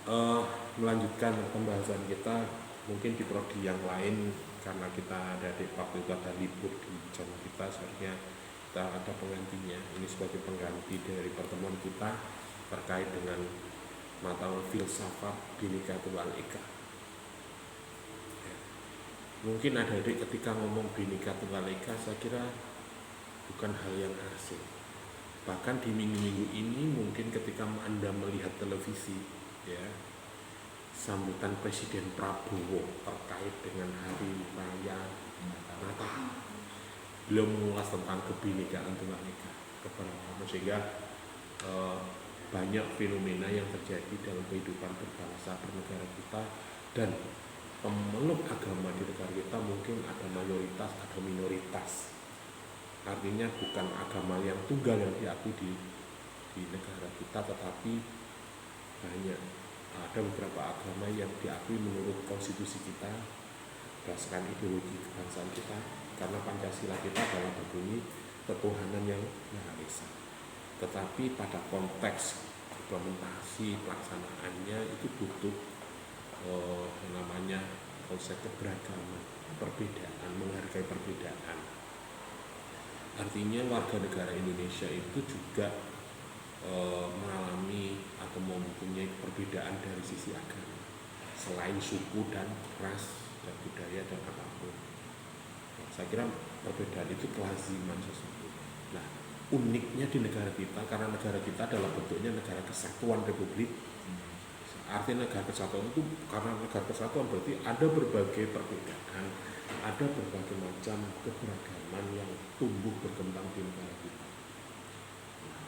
eh, melanjutkan pembahasan kita mungkin di prodi yang lain, karena kita ada di waktu itu ada libur di jam kita, seharusnya kita ada penggantinya. Ini sebagai pengganti dari pertemuan kita terkait dengan mata filsafat Bhinneka Tunggal Ika. Mungkin adik-adik ketika ngomong Bhinneka Tunggal Ika, saya kira bukan hal yang asing. Bahkan di minggu-minggu ini mungkin ketika Anda melihat televisi, ya, sambutan Presiden Prabowo terkait dengan hari raya Natal, beliau mengulas tentang kebinekaan Tunggal Ika, keberagaman, sehingga banyak fenomena yang terjadi dalam kehidupan berbangsa bernegara kita, dan pemeluk agama di negara kita mungkin ada mayoritas, ada minoritas. Artinya bukan agama yang tunggal yang diakui di negara kita, tetapi banyak, ada beberapa agama yang diakui menurut konstitusi kita berdasarkan ideologi kebangsaan kita, karena Pancasila kita adalah berbunyi ketuhanan yang Maha Esa. Tetapi pada konteks implementasi pelaksanaannya itu butuh namanya konsep keberagaman, perbedaan, menghargai perbedaan. Artinya warga negara Indonesia itu juga mengalami atau mempunyai perbedaan dari sisi agama, selain suku dan ras dan budaya dan apapun. Saya kira perbedaan itu kelaziman sesungguhnya. Nah, uniknya di negara kita, karena negara kita adalah bentuknya negara kesatuan republik. Artinya negara kesatuan itu, karena negara kesatuan berarti ada berbagai perbedaan, ada berbagai macam keberagaman yang tumbuh berkembang di negara kita.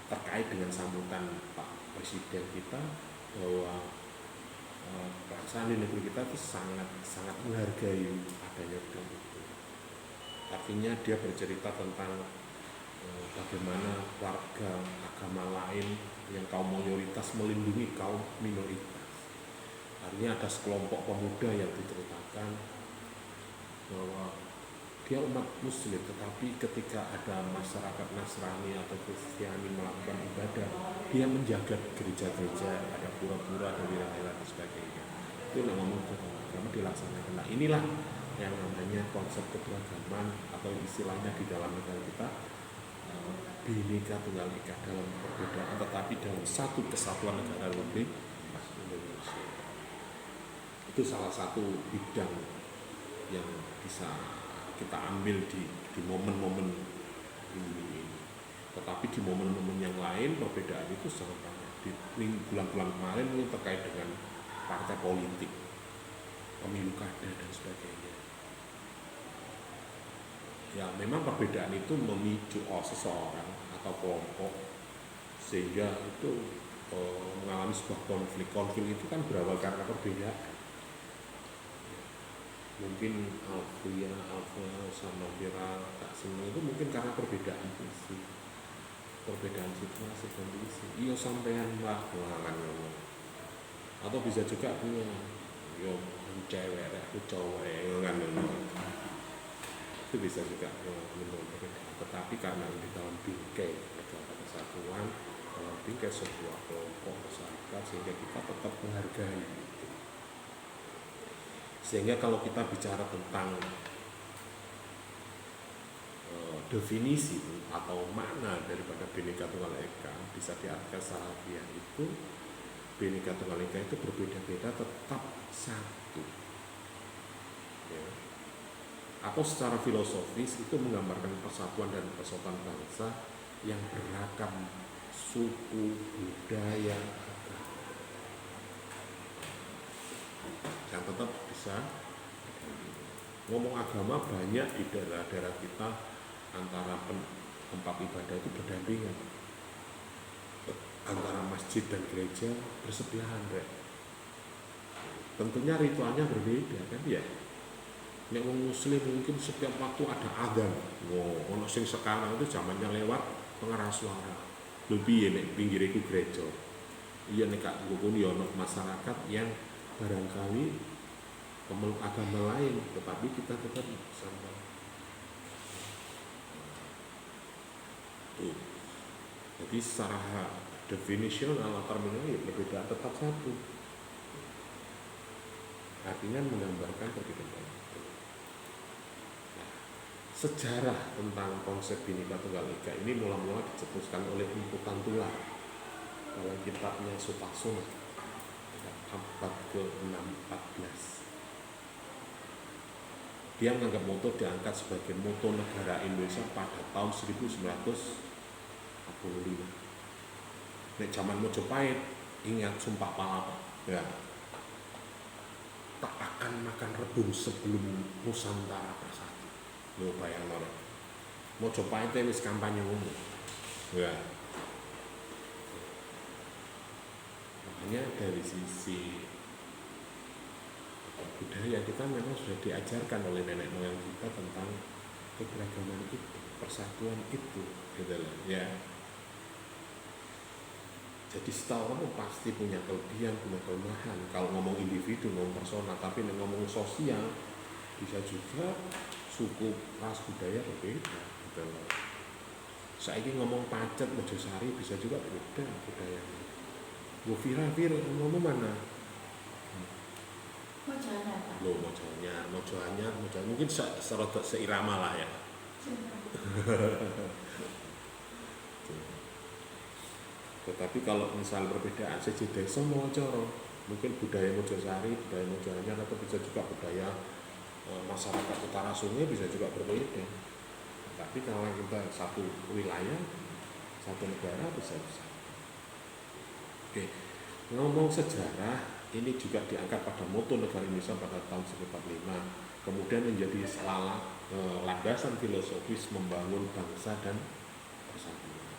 Terkait dengan sambutan Pak Presiden kita bahwa pelaksanaan di negeri kita itu sangat menghargai adanya film itu. Artinya dia bercerita tentang bagaimana warga agama lain yang kaum mayoritas melindungi kaum minoritas. Artinya ada sekelompok pemuda yang diceritakan bahwa dia umat muslim, tetapi ketika ada masyarakat Nasrani atau Kristiani melakukan ibadah, dia menjaga gereja-gereja, ada pura-pura, ada wira-wira dan sebagainya. Itu yang ngomong agama dilaksanakan. Nah, inilah yang namanya konsep keberagaman, atau istilahnya di dalam negara kita Bhinneka Tunggal Ika, dalam perbedaan tetapi dalam satu kesatuan negara Republik Indonesia. Itu salah satu bidang yang bisa kita ambil di momen-momen ini. Tetapi di momen-momen yang lain perbedaan itu sangat banyak. Di bulan-bulan kemarin ini terkait dengan partai politik, pemilu kada dan sebagainya. Ya, memang perbedaan itu memicu seseorang atau kelompok sehingga itu mengalami sebuah konflik. Konflik itu kan berawal karena perbedaan. Mungkin Alfia sama Vira tak senang itu mungkin karena perbedaan visi, perbedaan situasi kondisi. Iya sampean lah kelangan ngomong. Atau bisa juga punya yo cewek, aku cowok kan, itu bisa juga menurut. Tetapi karena di dalam bingkai negara kesatuan, dalam bingkai sebuah kelompok masyarakat, sehingga kita tetap menghargai. Sehingga kalau kita bicara tentang definisi atau makna daripada Bhinneka Tunggal Ika, bisa diartikan secara harfiah itu Bhinneka Tunggal Ika itu berbeda-beda tetap satu, ya. Atau secara filosofis itu menggambarkan persatuan dan persaudaraan bangsa yang beragam suku, budaya, yang tetap bisa ngomong agama. Banyak di daerah-daerah kita antara tempat ibadah itu berdampingan, antara masjid dan gereja bersebelahan, tentunya ritualnya berbeda kan ya. Yang muslim mungkin setiap waktu ada adzan. Ono sing sekarang itu zamannya lewat pengeras suara. Lebih nek pinggir iku gereja. Iya nek gak ngukun ya ono masyarakat yang barangkali pemeluk agama lain, tetapi kita tetap sama. Jadi secara definisional terminologi perbedaan tetap satu. artinya menggambarkan perbedaan itu. Nah, sejarah tentang konsep Bhinneka Tunggal Ika ini mula-mula dicetuskan oleh Empu Tantula dalam kitabnya Sutasuna abad ke-6-14. Dia menganggap moto diangkat sebagai moto negara Indonesia pada tahun 1945. Nek zaman Mojopahit, ingat Sumpah Palapa, ya. Tak akan makan rebung sebelum Nusantara bersatu. Lo bayang orang. Mojopahit wis kampanye umum. Ya. Makanya dari sisi budaya kita memang sudah diajarkan oleh nenek moyang kita tentang keberagaman itu, persatuan itu, gitu loh, ya. Jadi setiap orang pasti punya kelebihan, punya kelemahan. Kalau ngomong individu, ngomong personal, tapi ngomong sosial bisa juga suku, ras, budaya berbeda, gitu loh. Saya ini ngomong Pacet, Mojosari bisa juga beda budayanya. Fir, ngomong mana? Mojoanyar, mungkin serodok seirama lah ya. Tetapi kalau misal perbedaan sejeda semua coro, mungkin budaya Mojosari, budaya Mojoanyar, atau bisa juga budaya masyarakat utara sungai bisa juga berbeda. Tapi kalau kita satu wilayah, satu negara bisa. Oke, ngomong sejarah ini juga diangkat pada moto negara Indonesia pada tahun 1945, kemudian menjadi landasan filosofis membangun bangsa dan persatuan,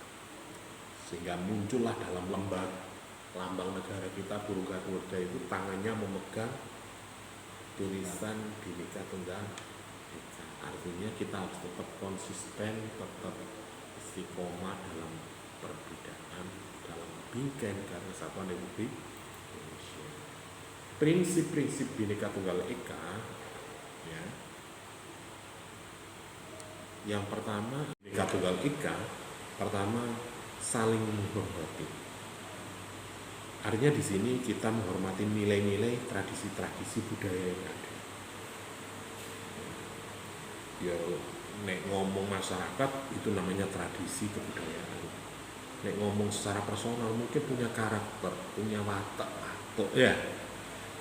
sehingga muncullah dalam lambang negara kita Burung Garuda itu tangannya memegang tulisan Bhinneka Tunggal Ika. Artinya kita harus tetap konsisten, tetap istiqomah dalam perbedaan, dalam bingkai negara kesatuan Republik Indonesia. Prinsip-prinsip Bhinneka Tunggal Ika, ya. Yang pertama, Bhinneka Tunggal Ika, pertama saling menghormati. Artinya di sini kita menghormati nilai-nilai tradisi-tradisi budaya yang ada. Ya, nek ngomong masyarakat itu namanya tradisi kebudayaan. Nek ngomong secara personal mungkin punya karakter, punya watak, ya,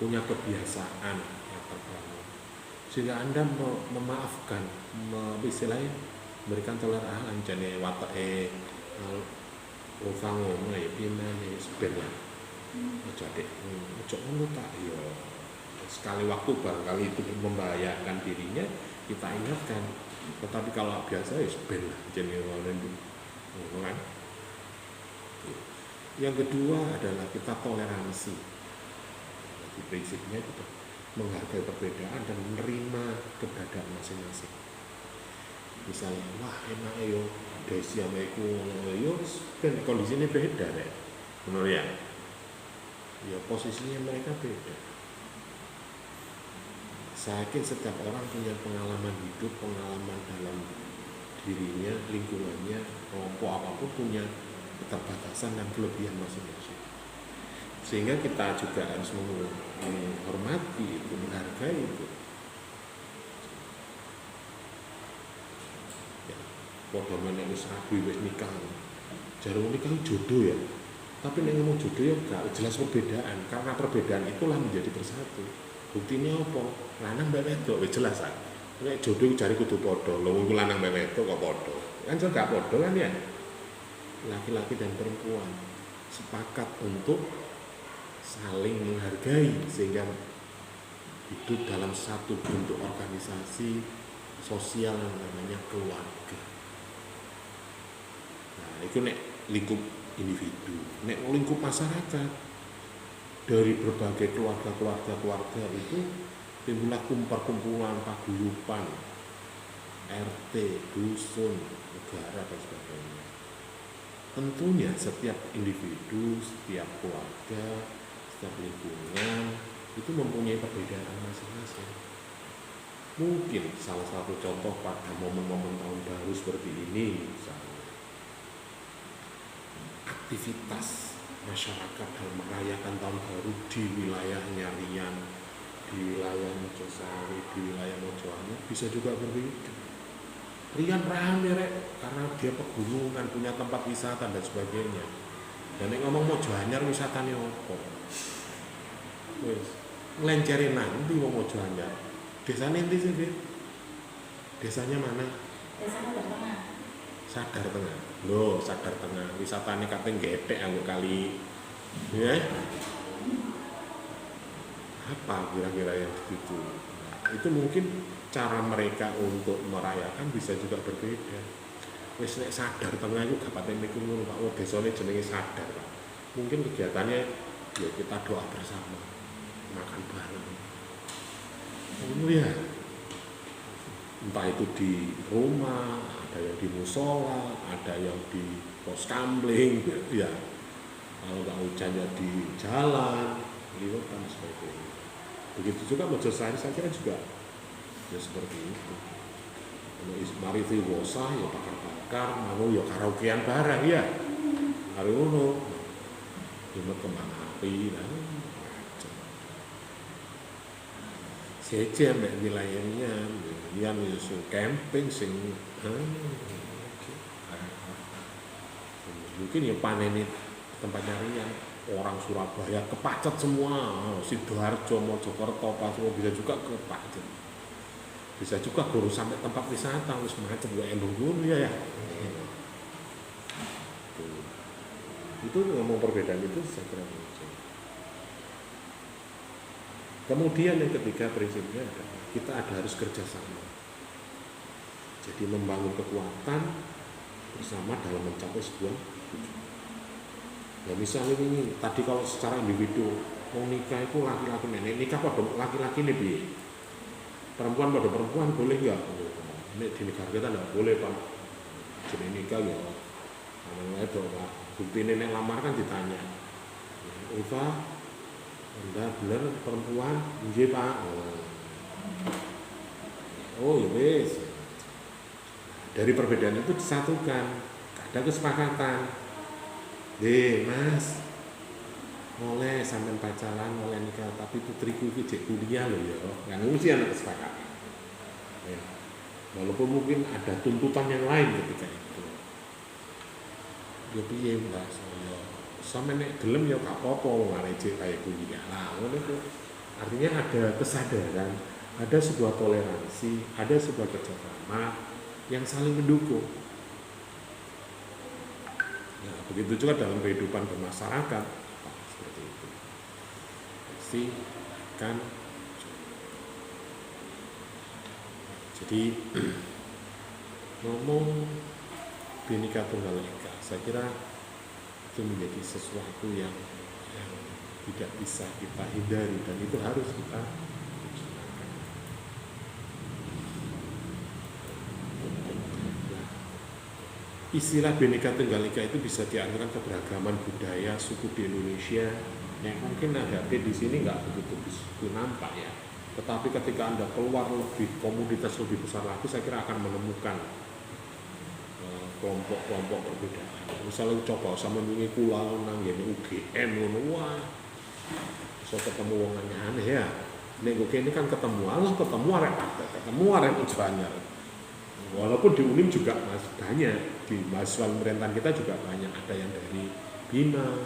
punya kebiasaan yang terbangun. Sehingga Anda memaafkan, istilahnya memberikan toleransi, jadi watak ngomong ya pinane sebenarnya. Ojo ngono tak ya. Sekali waktu barangkali itu membahayakan dirinya, kita ingatkan. Tetapi kalau biasa ya sebenarnya jadi ngono kan. Yang kedua adalah kita toleransi. Jadi prinsipnya itu menghargai perbedaan dan menerima keberadaan masing-masing. Misalnya, wah enak yo desi sama iku yo kan kondisinya beda deh. Menurut ya. Ya posisinya mereka beda. Saya yakin setiap orang punya pengalaman hidup, pengalaman dalam dirinya, lingkungannya, kelompok apapun punya keterbatasan dan kelebihan masing-masing. Sehingga kita juga harus menghormati itu, menghargai itu. Ya, padha meneh wis rabi wis nikah. Jarang nikah jodoh ya. Tapi nek ngomong jodoh ya gak jelas perbedaan, karena perbedaan itulah menjadi bersatu. Buktinya apa? Lanang mbek wedok wis jelas kan. Nek jodoh jare kudu padha. Lho iku lanang mbek wedok kok padha. Kan juga gak padha kan ya. Laki-laki dan perempuan sepakat untuk saling menghargai sehingga hidup dalam satu bentuk organisasi sosial yang namanya keluarga. Nah, itu nek lingkup individu, nek lingkup masyarakat dari berbagai keluarga itu timbullah perkumpulan, paguyuban, RT, dusun, negara dan sebagainya. Tentunya setiap individu, setiap keluarga, setiap lingkungan itu mempunyai perbedaan masing-masing. Mungkin salah satu contoh pada momen-momen tahun baru seperti ini, misalnya aktivitas masyarakat dalam merayakan tahun baru di wilayahnya Rian di wilayah Mojosari, di wilayah Mojoanyar bisa juga berbeda. Rian rame rek, karena dia pegunungan, punya tempat wisata dan sebagainya. Dan yang ngomong Mojoanyar wisatanya apa? Wes, ngelenceri nanti mau Mojoanyar. Desanya nanti sih, Fit? Desanya mana? Desanya Tengah. Sadar Tengah. Loh, Sadar Tengah. Wisatanya katanya gede anggo kali. Ya? Apa kira-kira yang begitu? Nah, itu mungkin cara mereka untuk merayakan bisa juga berbeda. Wis nek Sadar Tengah itu gak paten niku ngono Pak. Oh, desane jenenge Sadar, Pak. Mungkin kegiatannya ya kita doa bersama, makan bareng. Oh ya. Entah itu di rumah, ada yang di musola, ada yang di pos kamling, ya. Kalau nggak hujan ya di jalan, liwat dan sebagainya. Begitu juga Mojosari saya kira juga ya seperti itu. Mari tiwosa ya bakar-bakar, mau ya karaokean bareng ya. Hari ngono, nyumet kembang api, seje mbak wilayahnya, yang camping sing, mungkin ya panen tempatnya Rian. Orang Surabaya kepacet semua, Sidoarjo, Mojokerto, Pasuruan bisa juga kepacet. Bisa juga guru sampai tempat wisata harus macet ya elung ya. Itu ngomong perbedaan itu saya kira. Kemudian yang ketiga prinsipnya adalah kita harus kerjasama. Jadi membangun kekuatan bersama dalam mencapai sebuah tujuan. Ya misalnya ini tadi kalau secara individu mau nikah itu laki-laki nenek nikah pada laki-laki nih bi, perempuan pada perempuan boleh nggak? Ini di negara kita nggak boleh Pak. Jadi nikah ya, namanya itu Pak. Bukti nenek lamar kan ditanya, Eva, Anda benar perempuan? Iya Pak. Oh ya wes. Dari perbedaan itu disatukan, ada kesepakatan. Mas, boleh sampai pacaran, boleh nikah, tapi putriku itu cek kuliah loh ya, nggak ngurusi anak kesepakatan. Ya. Walaupun mungkin ada tuntutan yang lain ketika itu. Ya piye Mas, ya sampe nek gelem ya gak apa-apa ngarep kayak kuliah. Lah ngono itu. Artinya ada kesadaran, ada sebuah toleransi, ada sebuah kerjasama yang saling mendukung. Nah, begitu juga dalam kehidupan bermasyarakat seperti itu. Pasti kan. Jadi ngomong Bhinneka Tunggal Ika, saya kira itu menjadi sesuatu yang tidak bisa kita hindari dan itu harus kita laksanakan. Istilah Bhinneka Tunggal Ika itu bisa diartikan keberagaman budaya suku di Indonesia yang mungkin ada di sini nggak begitu nampak ya. Tetapi ketika Anda keluar lebih komunitas lebih besar lagi, saya kira akan menemukan kelompok-kelompok perbedaan. Misalnya coba sama ini kulau nang gini UGM ngono wah. So ketemu wong aneh ya. Nek ini kan ketemu arek Mojoanyar. Walaupun di UNIM juga masih banyak, di mahasiswa pemerintahan kita juga banyak, ada yang dari Bina,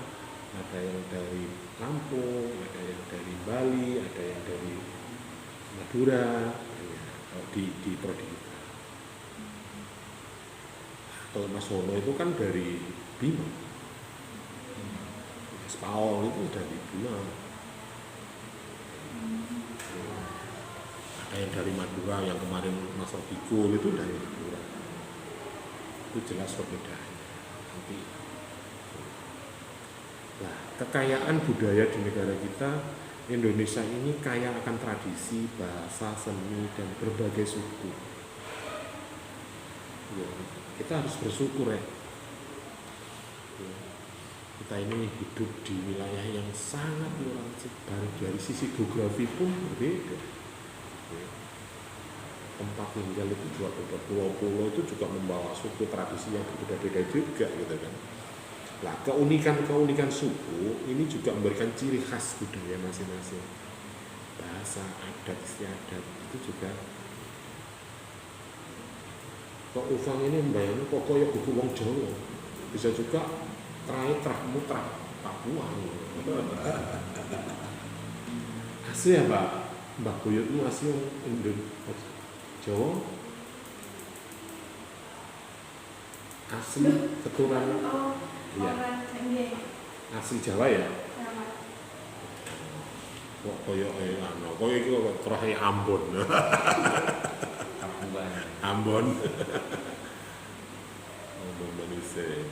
ada yang dari Lampung, ada yang dari Bali, ada yang dari Madura, ya, di prodi kita. Kalau Mas Wono itu kan dari Bima, Mas Paul itu dari Bima, ada yang dari Madura, yang kemarin Mas Rodikul itu dari Madura. Itu jelas perbedaannya. Nanti, nah, kekayaan budaya di negara kita Indonesia ini kaya akan tradisi, bahasa, seni, dan berbagai suku. Ya, kita harus bersyukur ya. Kita ini hidup di wilayah yang sangat toleransi, dari sisi geografi pun berbeda. Tempat tinggal itu juga pulau-pulau itu juga membawa suku tradisi yang berbeda-beda juga gitu kan. Nah, keunikan suku ini juga memberikan ciri khas budaya masing-masing. bahasa adat istiadat itu juga kok ufang ini membayangkan kok koyo buku wong Jawa bisa juga trah mutrah Papua asli ya Mbak Buyutmu asli Indonesia Jawa asli keturunan ya asli Jawa ya kok koyo koyo iki kok terahe Ambon Ambon manusia.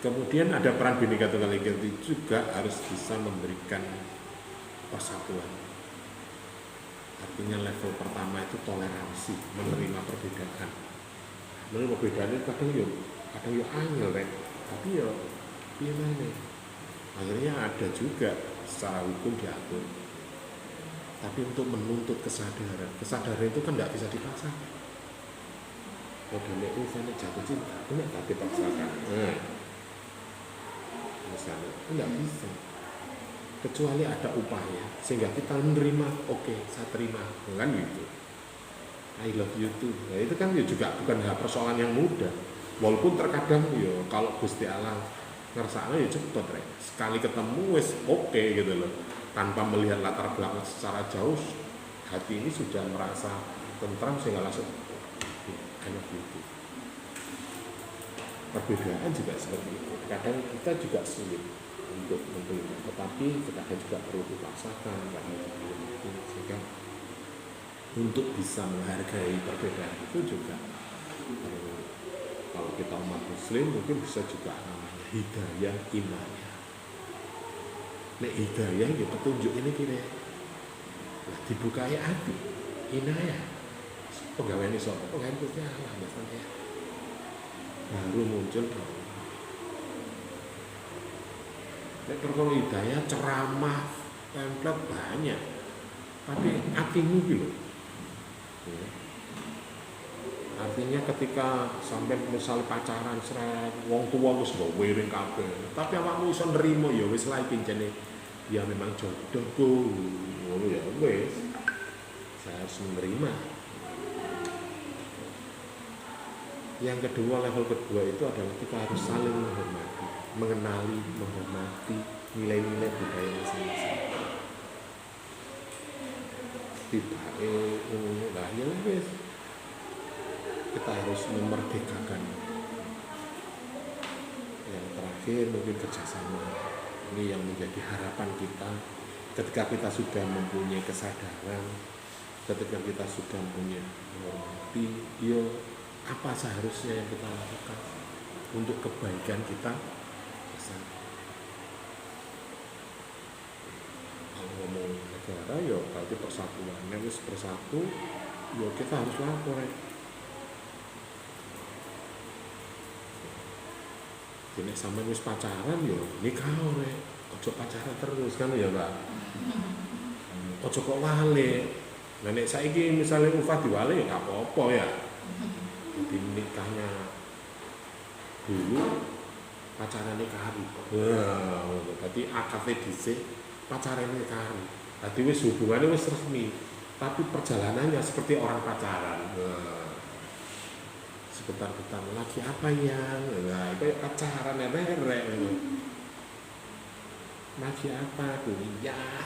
Kemudian ada peran Bhinneka Tunggal Ika itu juga harus bisa memberikan persatuan. Artinya level pertama itu toleransi, menerima perbedaan. Menerima perbedaan itu kadang yo angel rek, tapi yo piye meneh. Akhirnya ada juga secara hukum diatur. Tapi untuk menuntut kesadaran itu kan tidak bisa dipaksakan. Modelnya ufane jatuh cinta, itu tidak dipaksakan. Misalnya, tidak bisa. Kecuali ada upaya, sehingga kita menerima, oke, saya terima, kan gitu. I love you too. Nah, itu kan juga bukan persoalan yang mudah. Walaupun terkadang kalau Gusti Allah ngersakno cepet rek. Sekali ketemu wis oke gitu loh. Tanpa melihat latar belakang secara jauh, hati ini sudah merasa tentram sehingga langsung enak gitu. Perbedaan juga seperti itu. Kadang kita juga sulit untuk menerima, tetapi kadang juga perlu dipaksakan sehingga untuk bisa menghargai perbedaan itu juga kalau kita umat Muslim mungkin bisa juga namanya hidayah inayah. Nek hidayah ya petunjuk ini kira lah dibukai hati inayah pegawai ini soal pegawai Gusti Allah ya baru muncul nek perkara hidayah ceramah template banyak tapi hatimu gitu ya. Artinya ketika sampai misalnya pacaran seret wong tua wis nggo wiring kabeh tapi awakmu iso nrimo ya wis lae pincene ya memang jodohku ngono ya wis saya harus menerima. Yang kedua, level kedua itu adalah kita harus saling menghormati, mengenali, menghormati nilai-nilai budaya masing-masing. Nah ya wis kita harus memerdekakan. Yang terakhir mungkin kerjasama. Ini yang menjadi harapan kita ketika kita sudah mempunyai kesadaran, ketika kita sudah mempunyai menghormati, apa seharusnya yang kita lakukan untuk kebaikan kita bersama. Kalau ngomong negara berarti persatuan. Harus bersatu, kita harus lapor. Jadi sampai wis pacaran nikah ojo pacaran terus kan ya Pak. Ojo kok wale. Nah nek saiki misalnya Ufah diwale ya gak apa-apa ya. Jadi nikahnya dulu pacaran nikah. Berarti akad dhisik pacaran nikah. Berarti wis hubungannya wis resmi. Tapi perjalanannya seperti orang pacaran. Sebentar-bentar lagi apa yang itu pacaran rek lagi apa kuliah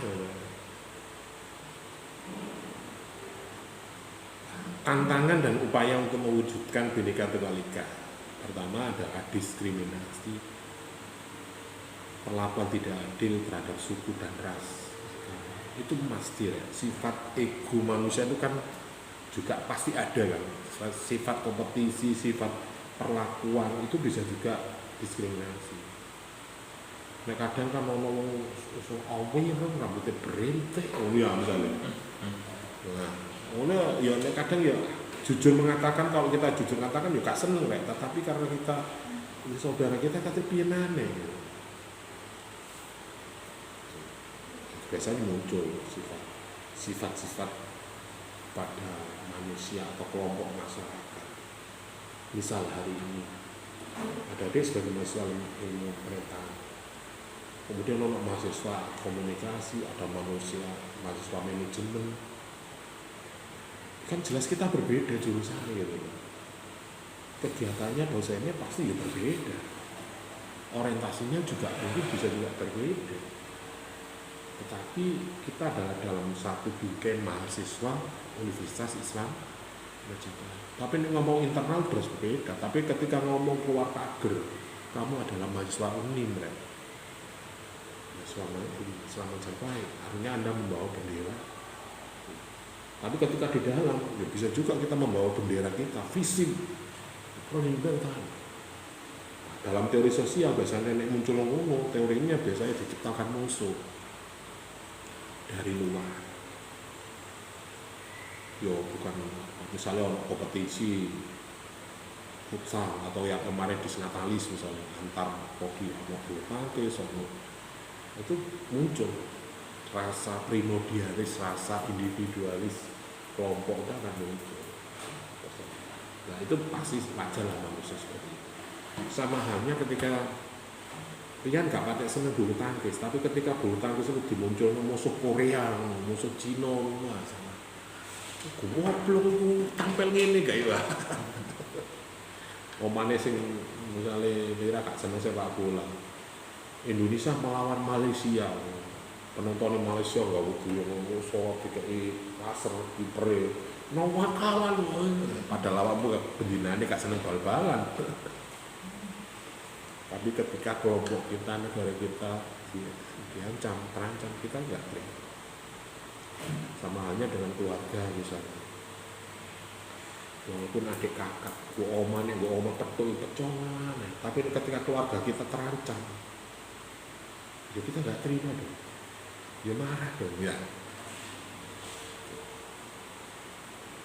tantangan dan upaya untuk mewujudkan Bhinneka Tunggal Ika. Pertama adalah diskriminasi, perlakuan tidak adil terhadap suku dan ras. Itu pasti ya. Sifat ego manusia itu kan juga pasti ada kan. Sifat kompetisi, sifat perlakuan itu bisa juga diskriminasi. Nah kadang kan ngomong rambutnya berintik, ya misalnya. Nah, kadang jujur mengatakan kalau kita jujur mengatakan gak seneng rek, tapi karena kita ini saudara kita kata pienane. Biasanya muncul sifat-sifat pada manusia atau kelompok masyarakat. Misal hari ini ada sebagai mahasiswa ilmu pemerintahan Kemudian ono mahasiswa komunikasi, ada mahasiswa manajemen. Kan jelas kita berbeda jurusannya gitu. Kegiatannya, dosennya pasti ya berbeda. Orientasinya juga mungkin bisa juga berbeda. Tetapi kita adalah dalam satu bingkai mahasiswa Universitas Islam Negeri. Tapi ini ngomong internal terus berbeda. Tapi ketika ngomong keluar pagar, kamu adalah mahasiswa UNIM, selama Majapahit, artinya Anda membawa bendera. Tapi ketika di dalam, ya bisa juga kita membawa bendera kita, visi pemerintahan. Dalam teori sosial biasanya nek muncul ngono, teorinya biasanya diciptakan musuh dari luar. Yo bukan misalnya kompetisi futsal atau yang kemarin di Natalis misalnya antar hoki sama bulu tangkis itu muncul rasa primordialis, rasa individualis kelompok itu akan muncul. Nah itu pasti wajar lah manusia seperti itu. Sama halnya ketika Rian gak pakai seneng bulu tangkis, tapi ketika bulu tangkis itu dimuncul musuh Korea, musuh Cina, wah sama. Goblok tampil ngene gak ya. Omane sing misale Mira gak seneng sepak bola. Indonesia melawan Malaysia. Penonton Malaysia gak butuh ngomong soal dikei laser dipere. Nomor kawan padahal awakmu bendinane gak seneng bal-balan. Tapi ketika kelompok kita, negara kita diancam, terancam, kita enggak terima. Sama halnya dengan keluarga misalnya. Walaupun adik kakak, bu oma petul pecongan, tapi ketika keluarga kita terancam, ya kita nggak terima dong, ya marah dong ya.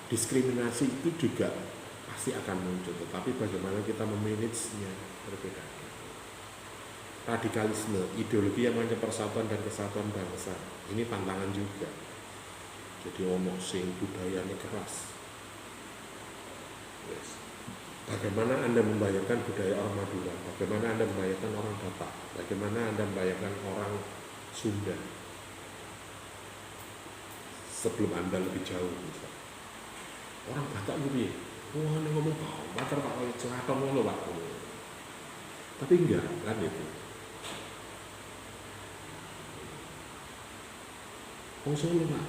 Diskriminasi itu juga pasti akan muncul, tetapi bagaimana kita memanagenya berbeda. Radikalisme, ideologi yang mengancam persatuan dan kesatuan bangsa, ini tantangan juga. Jadi omong sing budayanya keras. Yes. Bagaimana Anda membayangkan budaya orang Madura? Bagaimana Anda membayangkan orang Batak? Bagaimana Anda membayangkan orang Sunda? Sebelum Anda lebih jauh misalnya. Orang Batak gitu, wah ini ngomong bau, bater Pak, celaka ngono Pak. Tapi enggak, kan itu. Oh Solo Pak,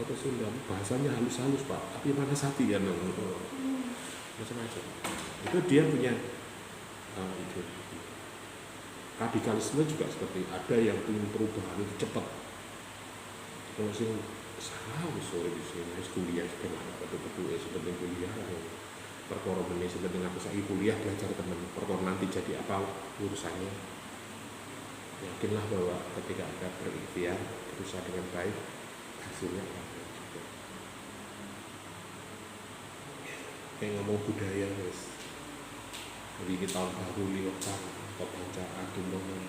kota Sunda, bahasanya halus-halus Pak, tapi mana sati ya macam-macam. Itu dia punya ideologi. Radikalisme juga seperti ada yang ingin perubahan itu cepat. Kalau sih salah sore di sini kuliah sebenarnya betul-betul seperti kuliah perkara ini seperti aku saya kuliah belajar teman perkara nanti jadi apa urusannya. Yakinlah bahwa ketika Anda berikhtiar berusaha dengan baik hasilnya ada juga. Kayak ngomong budaya guys, jadi tahun baru liwat atau panca agung banget.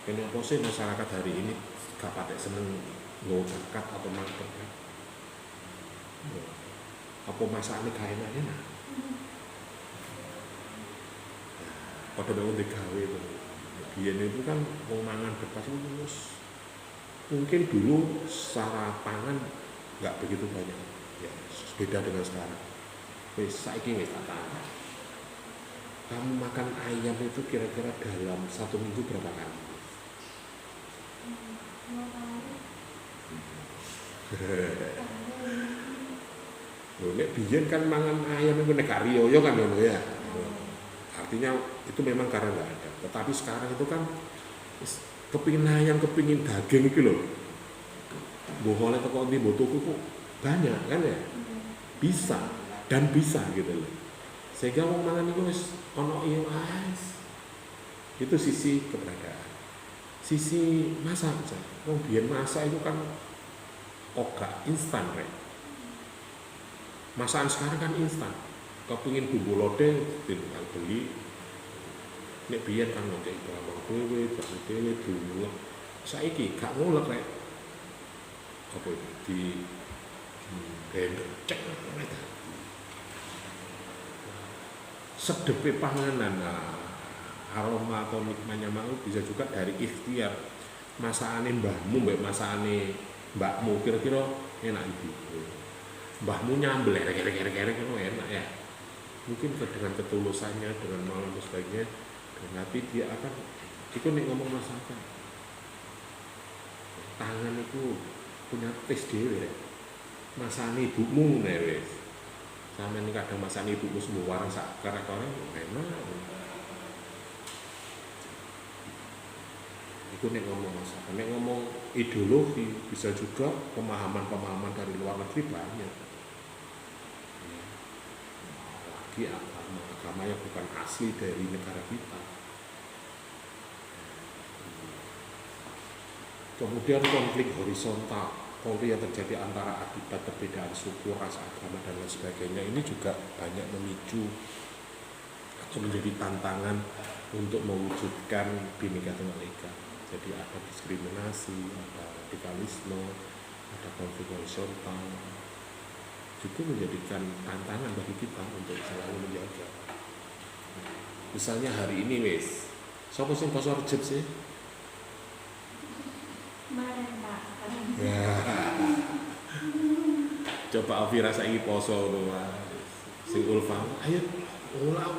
Kenapa sih masyarakat hari ini gak pakai seneng nggo bakat atau mantep kan? Apa masaknya gak enak-enak? Pada bangun digawe itu. Biyen itu kan mau mangan bekas itu mungkin dulu secara pangan nggak begitu banyak, ya beda dengan sekarang. Wes saiki wis tak tanya. Kamu makan ayam itu kira-kira dalam 1 minggu berapa kali? 2 kali. Nek biyen kan mangan ayam itu nek riyo kan ngono ya. Artinya itu memang karena nggak ada. Tetapi sekarang itu kan kepingin ayam, kepingin daging itu loh. Bohongnya toko di botoku kok banyak kan ya. Bisa dan bisa gitu loh. Sehingga wong mangan itu wis ono iyo as. Itu sisi keberadaan. Sisi masak aja. Wong biyen masak itu kan ogak instan rek. Masakan sekarang kan instan. Kepingin bumbu lodeh tinggal beli. Nek biyen kan ngekek bawang dhewe, jahe dhewe diulek. Saiki gak ngulek rek. Apa itu di blender cek sedepe panganan. aroma atau nikmatnya mau bisa juga dari ikhtiar. Masakane mbahmu mbek masakane mbakmu kira-kira enak itu. Mbahmu nyambel kerek-kerek itu enak ya. Mungkin dengan ketulusannya, dengan malam dan sebagainya, dan nanti dia akan itu nih ngomong masakan. Tangan itu punya tes dhewe. Masane ibumu nek wis. Sampeyan kadang masane ibumu semua warang sak karek-karek enak. Itu nek ngomong masakan, nek ngomong ideologi bisa juga pemahaman-pemahaman dari luar negeri banyak. Lagi agama yang bukan asli dari negara kita. Kemudian konflik horizontal, konflik yang terjadi antara akibat perbedaan suku, ras, agama dan lain sebagainya ini juga banyak memicu atau menjadi tantangan untuk mewujudkan Bhinneka Tunggal Ika. Jadi ada diskriminasi, ada radikalisme, ada konflik horizontal. Itu menjadikan tantangan bagi kita untuk selalu menjaga. Misalnya hari ini wis, sapa sing poso Rejeb sih? Ya. Coba Afira saiki poso lho, sing Ulfa, ayo ulang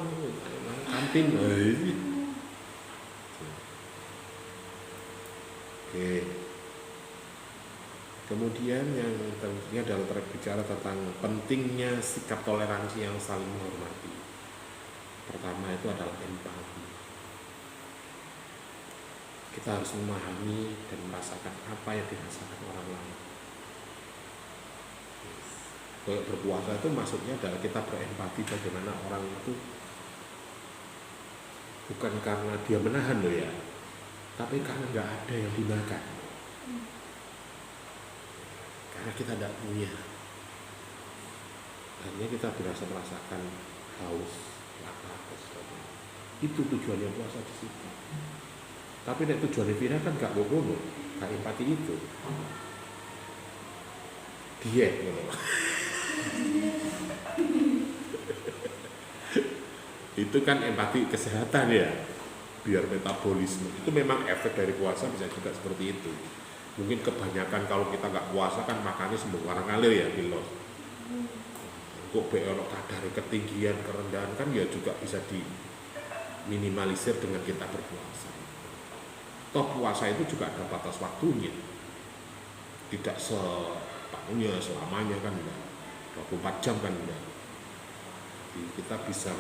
kantin. Oke. Kemudian yang tentunya adalah berbicara tentang pentingnya sikap toleransi yang saling menghormati. Pertama itu adalah empati. Kita harus memahami dan merasakan apa yang dirasakan orang lain. Kalau berpuasa itu maksudnya adalah kita berempati bagaimana orang itu bukan karena dia menahan loh ya, tapi karena nggak ada yang dimakan. Karena kita tidak punya. Akhirnya kita berasa merasakan haus, lapar, dan sebagainya. Itu tujuannya puasa di situ. Tapi nek tujuannya Vira kan gak ngono, gak empati itu. Diet ngono. Itu kan empati kesehatan ya, biar metabolisme. Itu memang efek dari puasa bisa juga seperti itu. Mungkin kebanyakan kalau kita nggak puasa kan makannya sembarang ngalir ya pilos. Kok beorok kadar ketinggian, kerendahan kan ya juga bisa diminimalisir dengan kita berpuasa. Toh puasa itu juga ada batas waktunya, tidak sepenuhnya selamanya kan enggak, 24 jam kan enggak. Jadi kita bisa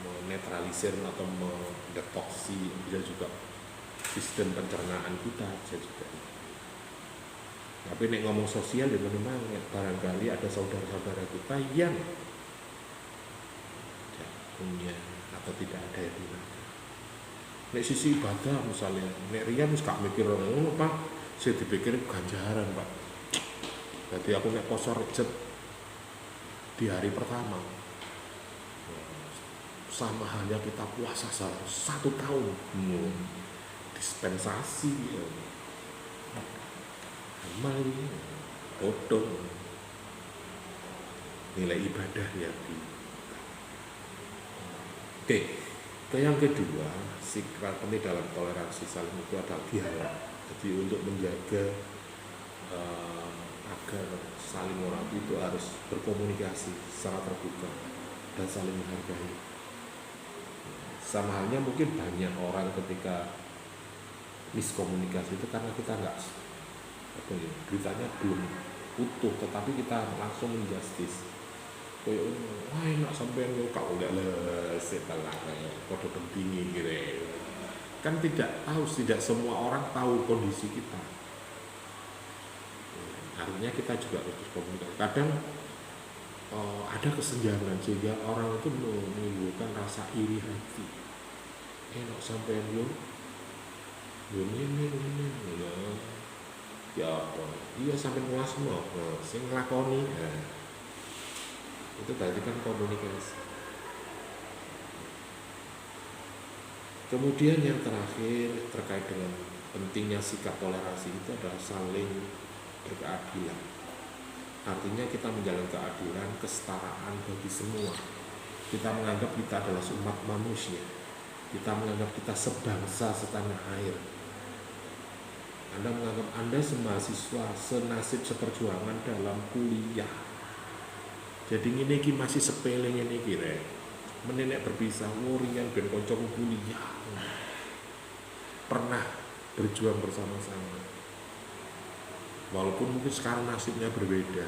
menetralisir atau mendetoksi, bisa juga sistem pencernaan kita bisa juga. Tapi nek ngomong sosial ya memang barangkali ada saudara-saudara kita yang tidak punya atau tidak ada yang dimakan. Nek sisi ibadah misalnya, nek Rian wis gak mikir ngono Pak, saya dipikir ganjaran Pak. Jadi aku nek poso Rejeb di hari pertama, sama halnya kita puasa 1 tahun, dispensasi, amal ini, bodoh, nilai ibadah ya. Oke. Yang kedua, sikap penting dalam toleransi saling itu adalah dialog. Jadi untuk menjaga agar saling menghormati itu harus berkomunikasi secara terbuka dan saling menghargai. Sama halnya mungkin banyak orang ketika miskomunikasi itu karena kita nggak beritanya belum utuh, tetapi kita langsung menjustis. Kayak wah enak sampean yo kak udah setelah kode penting gitu. Kan tidak semua orang tahu kondisi kita. Artinya kita juga harus berkomunikasi. Kadang ada kesenjangan sehingga orang itu menimbulkan rasa iri hati. Enak sampean yo ini ya apa? Iya sampean ngelasno, sing nglakoni. Itu berarti kan komunikasi. Kemudian yang terakhir terkait dengan pentingnya sikap toleransi itu adalah saling berkeadilan. Artinya kita menjalankan keadilan, kesetaraan bagi semua. Kita menganggap kita adalah umat manusia. Kita menganggap kita sebangsa setanah air. Anda menganggap Anda semahasiswa, senasib seperjuangan dalam kuliah. Jadi ini masih sepele ini kira. Menenek berpisah, wurian ben koncoku kuliah. Pernah berjuang bersama-sama. Walaupun mungkin sekarang nasibnya berbeda.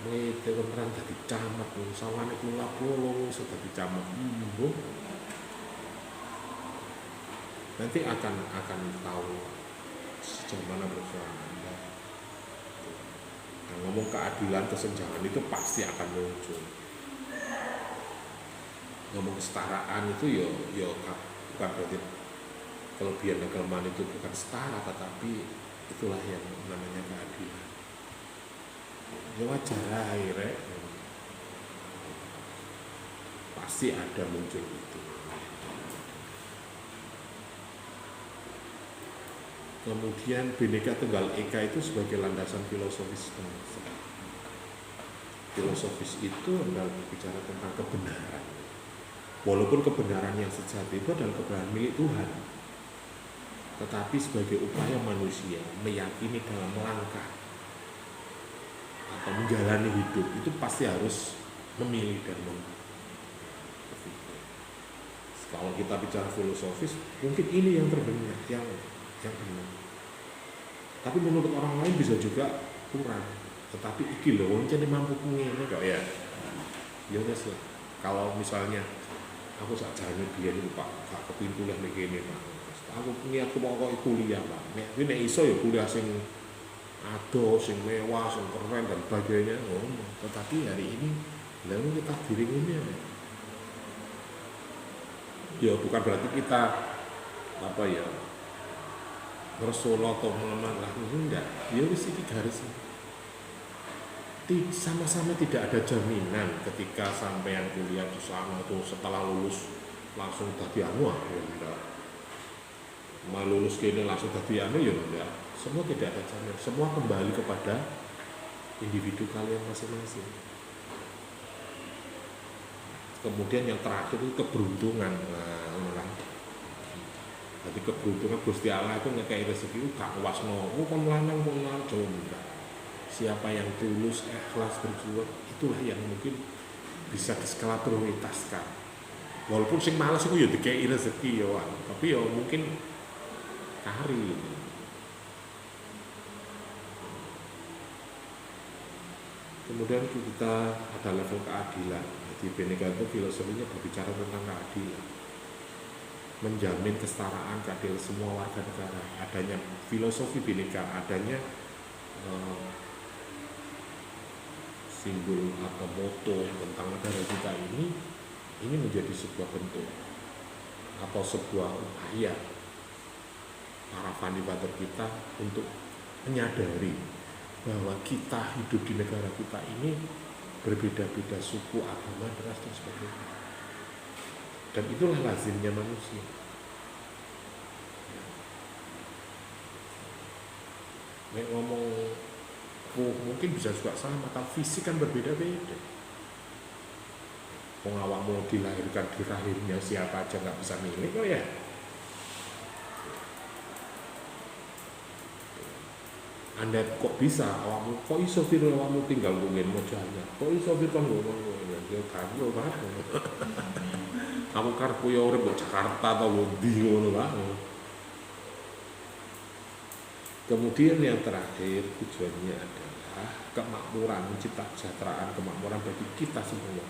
Itu beneran jadi camat, sawane kula bolong sudah dicamat. Nanti akan tahu sejauh mana perjuangan Anda. Nah, ngomong keadilan, kesenjangan itu pasti akan muncul. Ngomong kesetaraan itu ya bukan berarti kelebihan agama itu bukan setara, tetapi itulah yang namanya keadilan. Ya wajar akhirnya pasti ada muncul itu. Kemudian Bhinneka Tunggal Ika itu sebagai landasan filosofis bangsa. Filosofis itu adalah berbicara tentang kebenaran. Walaupun kebenaran yang sejati itu adalah kebenaran milik Tuhan, tetapi sebagai upaya manusia meyakini dalam langkah atau menjalani hidup itu pasti harus memilih dan berpikir. Kalau kita bicara filosofis, mungkin ini yang terbenar, yang benar. Tapi menurut orang lain bisa juga kurang. Tetapi iki lho wong jane mampu ngene kok ya. Ya wis lah. Kalau misalnya aku sak jane biyen iku Pak, gak kepengin kuliah nek kene Pak. Aku niatku pokok kuliah Pak. Nek iso ya kuliah sing ado, sing mewah, sing keren dan sebagainya. Tetapi hari ini lalu kita diri ini ya bukan berarti kita Rasulullah atau melemah lah, enggak. Ya wis iki garis. Sama-sama tidak ada jaminan ketika sampean kuliah di sana tuh setelah lulus langsung tadi ya enggak. Mau lulus kene langsung tadi ya enggak. Semua tidak ada jaminan. Semua kembali kepada individu kalian masing-masing. Kemudian yang terakhir itu keberuntungan. Jadi keberuntungan Gusti Allah itu ngekei rezeki gak wasno, kon lanang kon enggak. Siapa yang tulus, ikhlas berjuang, itulah yang mungkin bisa diskala prioritaskan. Walaupun sing malas itu ya dikei rezeki ya, tapi ya mungkin kari. Kemudian kita ada level keadilan. Jadi Bhinneka itu filosofinya berbicara tentang keadilan, menjamin kesetaraan, keadilan semua warga negara. Adanya filosofi Bhinneka, adanya simbol atau moto tentang negara kita ini menjadi sebuah bentuk atau sebuah upaya para fundivator kita untuk menyadari bahwa kita hidup di negara kita ini berbeda-beda suku, agama, ras dan sebagainya. Dan itulah lazimnya manusia. Nek ngomong mungkin bisa juga sama, tapi fisik kan berbeda-beda. Awakmu dilahirkan di rahimnya siapa aja nggak bisa milik kok ya. Anda kok bisa awakmu, kok iso firul awakmu tinggal nggen mojanya, kok iso firul ngomong ya kamu banget. Kamu karep yo urip di Jakarta atau ndi ngono lah. Kemudian yang terakhir tujuannya adalah kemakmuran, mencipta kesejahteraan, kemakmuran bagi kita semua.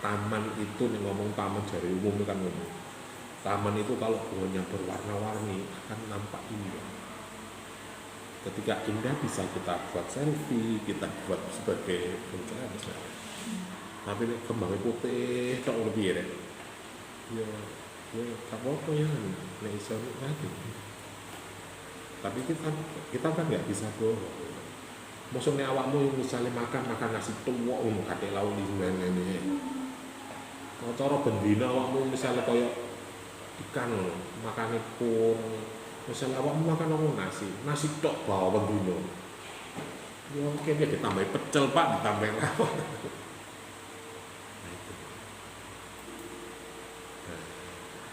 Taman itu ngomong taman dari umum kan ngomong. Taman itu kalau bunganya berwarna-warni akan nampak indah. Ketika indah bisa kita buat selfie, kita buat sebagai bengkala misalnya. Tapi kembangnya putih, tak lebih ya. Ya, tak apa-apa ya, nek iso lagi. Tapi kita kan nggak bisa bohong. Maksudnya awakmu misalnya makan nasi tuwok umum kate lauk di ngene. Kalau cara bendina awakmu misalnya koyo ikan makane pur, misalnya awakmu makan nasi tok bawa bendina. Ya mungkin dia ditambah pecel Pak, ditambah rawon.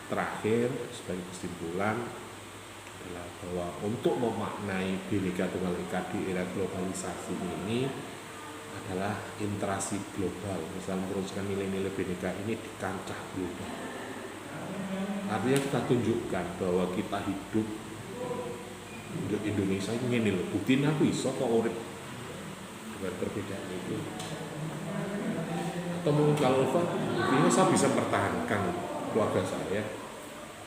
terakhir sebagai kesimpulan adalah bahwa untuk memaknai Bhinneka Tunggal Ika di era globalisasi ini adalah interaksi global, misalnya meneruskan nilai-nilai Bhinneka ini di kancah global. Artinya kita tunjukkan bahwa kita hidup untuk Indonesia ini loh, buktiin aku iso kok urip dengan perbedaan itu. Atau mungkin kalau ini saya bisa mempertahankan keluarga saya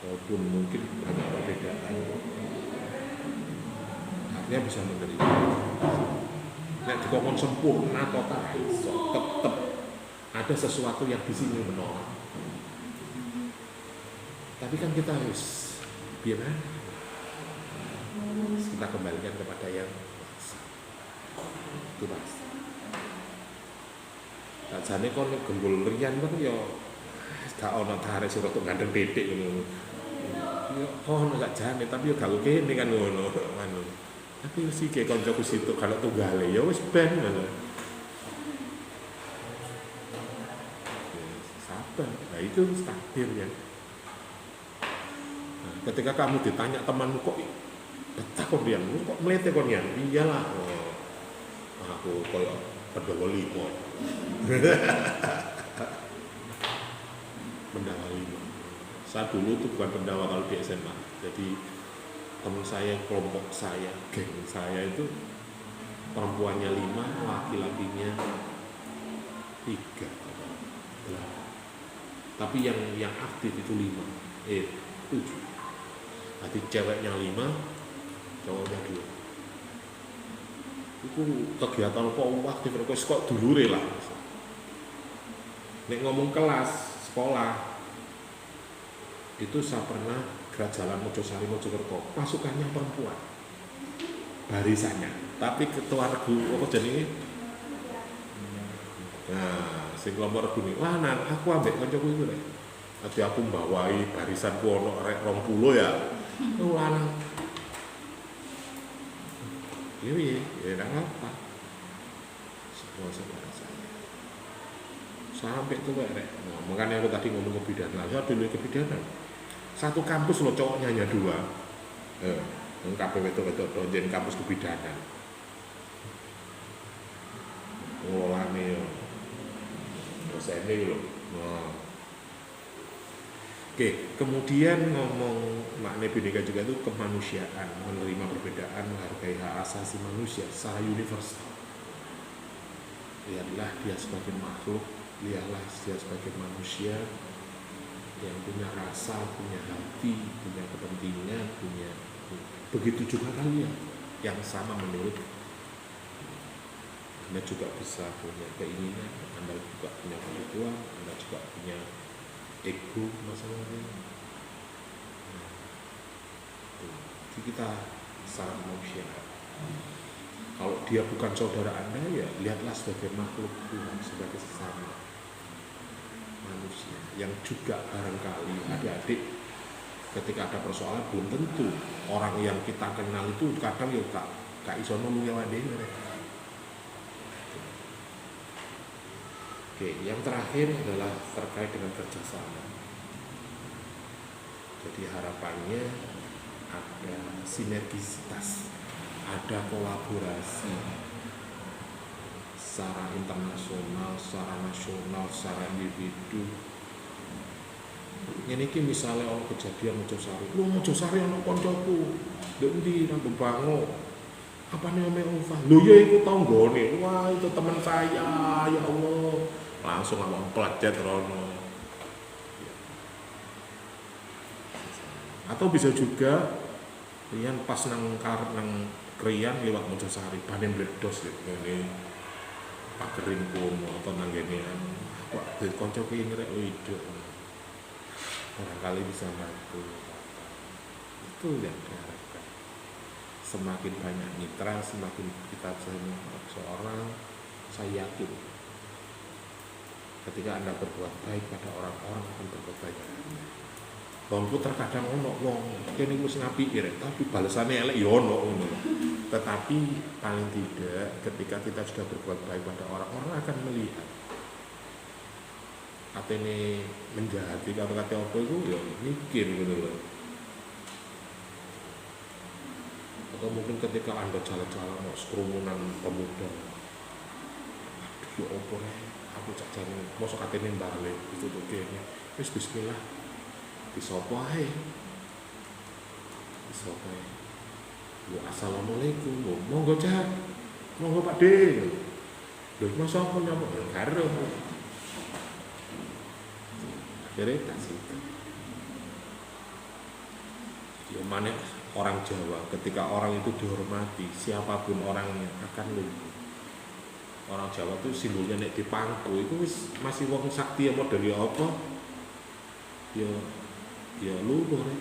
walaupun mungkin banyak perbedaan, artinya bisa menerima. Nek dikongkon sempurna total iso, tetap ada sesuatu yang di sini menolak. Tapi kan kita harus biar kita kembalikan kepada yang itu mas. Tak jane kon gembul riyan kan ya gak ono tarik surat untuk gandeng titik ngono. Ya ono gak jane tapi ya gak kene kan ngono. Tapi wis iki kancaku situ kalau tunggale ya wis ben ngono. Sabar. Nah itu takdir ya. Nah, ketika kamu ditanya temanmu kok betah kok dia, kok melete kok dia? Iyalah. Oh, aku koyo pendawa limo. Pendawa limo. Saya dulu tuh bukan pendawa kalau di SMA. Jadi teman saya, kelompok saya, geng saya itu perempuannya 5, laki-lakinya 3. Tapi yang aktif itu 7. Nanti ceweknya 5, cowoknya 2. Itu kegiatan kok aktif kok dulure lah. Nek ngomong kelas sekolah itu saya pernah gerak jalan Mojosari Mojokerto, pasukannya perempuan barisannya, tapi ketua regu apa jenenge? Nah, sing kelompok regu ini, wah nang aku ambek kancaku itu rek. Nanti aku mbawai barisanku ono rek 20 ya. Oh lanang. Iya, ya enggak apa. Semua saudara saya. Sampai itu rek. Nah, makanya aku tadi ngomong kebidanan. Saya dulu kebidanan. Satu kampus loh cowoknya hanya 2. KPW itu jadi kampus kebidanan. Ngelolane yo. Dosen loh. Nah. Oke, kemudian ngomong makna Bhinneka juga itu kemanusiaan, menerima perbedaan, menghargai hak asasi manusia secara universal. Lihatlah dia sebagai makhluk, lihatlah dia sebagai manusia yang punya rasa, punya hati, punya kepentingan, begitu juga kalian yang sama menurut Anda juga bisa punya keinginan, Anda juga punya kebutuhan, Anda juga punya ego masalahnya. Jadi kita sangat manusia. Kalau dia bukan saudara Anda ya lihatlah sebagai makhluk Tuhan, sebagai sesama manusia yang juga barangkali adik-adik ketika ada persoalan belum tentu orang yang kita kenal itu kadang ya gak iso ngomong ya dhewe. Oke, yang terakhir adalah terkait dengan kerjasama. Jadi harapannya ada sinergisitas, ada kolaborasi secara internasional, secara nasional, secara individu. Ini ki misalnya orang kejadian Mojosari, lu Mojosari anak koncoku, ndek ndi nang Bango. Apa nih ome Ulfa? Lu ya iku tanggane. Wah, itu teman saya, ya Allah. Langsung ngomong pelajar rono. Atau bisa juga Rian pas nang Krian lewat Mojosari, panen bledos gitu. Ini Pak Kering pun atau nanggenean. Wah, dari konco ki ngerek hidup. Barangkali bisa bantu. Itu yang diharapkan. Semakin banyak mitra, semakin kita seorang, saya yakin ketika Anda berbuat baik pada orang-orang akan berbuat baik pada Anda. Wong terkadang ono wong kene wis ngapik rek, tapi balasannya elek ya ono ngono. Tetapi paling tidak ketika kita sudah berbuat baik pada orang-orang akan melihat atene menjahati kata-kata apa itu ya mikir gitu loh. Atau mungkin ketika Anda jalan-jalan kerumunan pemuda, aduh ya apa nih, aku cak jane mosok katene balik itu tuh kene wis bismillah disopo ae yo assalamualaikum monggo cak monggo Pak De lho masa apa nyapa karo akhirnya tak sih ya mana orang Jawa ketika orang itu dihormati siapapun orangnya akan lumpuh. Orang Jawa tuh simbolnya nek dipangku itu masih wong sakti ya model ya apa ya lumpuh nih.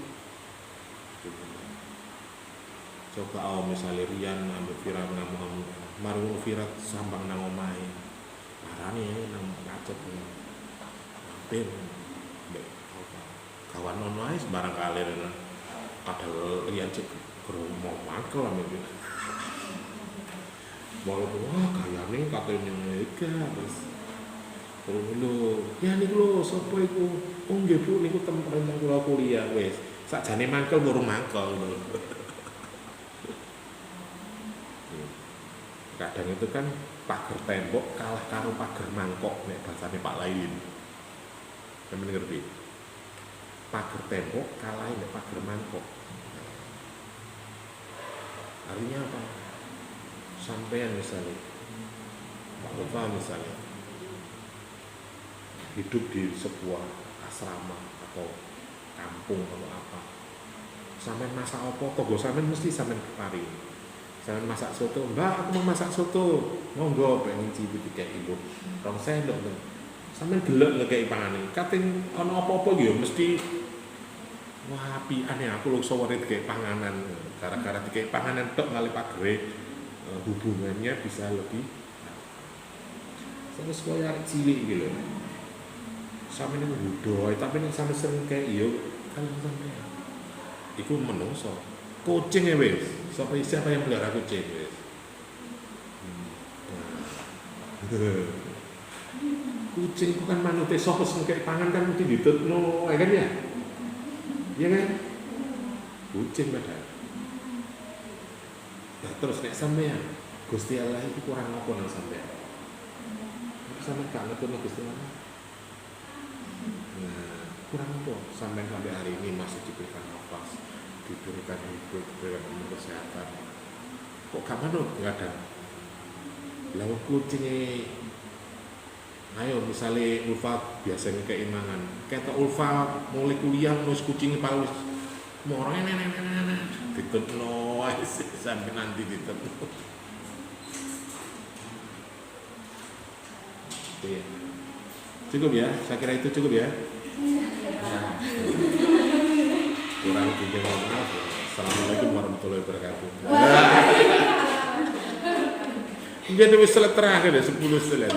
Coba misalnya Rian ambek Vira ngomong marung Vira sambang nang omahe marane nang ngacet hampir mbek kawan ono ae sembarang kalir padahal Rian cek mau mangkel ambek mau wah kayane katanya mega terus lho ya niku lho sapa iku oh nggih Bu niku temen kula kuliah wis sakjane mangkel murung mangkel lho. Kadang itu kan pagar tembok kalah karo pagar mangkok nek bahasane Pak Lain. Sampeyan ngerti? Pagar tembok kalah nek pagar mangkok. Artinya apa? Sampean misalnya Pak Bapak misalnya hidup di sebuah asrama atau kampung atau apa, sampean masak apa, togo sampean mesti sampean kepari. Sampean masak soto, Mbak aku mau masak soto, monggo pengen cipit kayak ibu, rong sendok tuh, sampean delok ngekei pangane, kating ono apa-apa ya mesti wah apian ya aku lho saware dikek panganan, gara-gara dikek panganan tok ngalih pagere hubungannya bisa lebih terus kaya arek cilik iki lho. Sampeyan ngudoi tapi nek sampe sering kayak iya kan sampeyan iku menungso. Kucing ya wis, siapa yang pelihara kucing wis. Kucing itu kan manute sapa sing kek pangan kan mesti ditutno, ya kan ya? Iya kan? Kucing padahal. Nah, terus nek sampean Gusti Allah itu kurang apa nang sampean? Sampeyan gak ngerti Gusti Allah. Nah, kurang apa sampean sampai hari ini masih diberikan nafas, diberikan hidup, diberikan kesehatan. Kok gak manut? Gak ada. Lalu kucingnya, ayo misalnya Ulfa biasanya keimangan, kata Ulfa mulai kuliah terus kucingnya paling mau ditutno sampai nanti ditutno. Iya. Cukup ya, saya kira itu cukup ya. Nah, kurang lebih mohon maaf. Assalamualaikum warahmatullahi wabarakatuh. Jadi wis terakhir ya 10 setelah.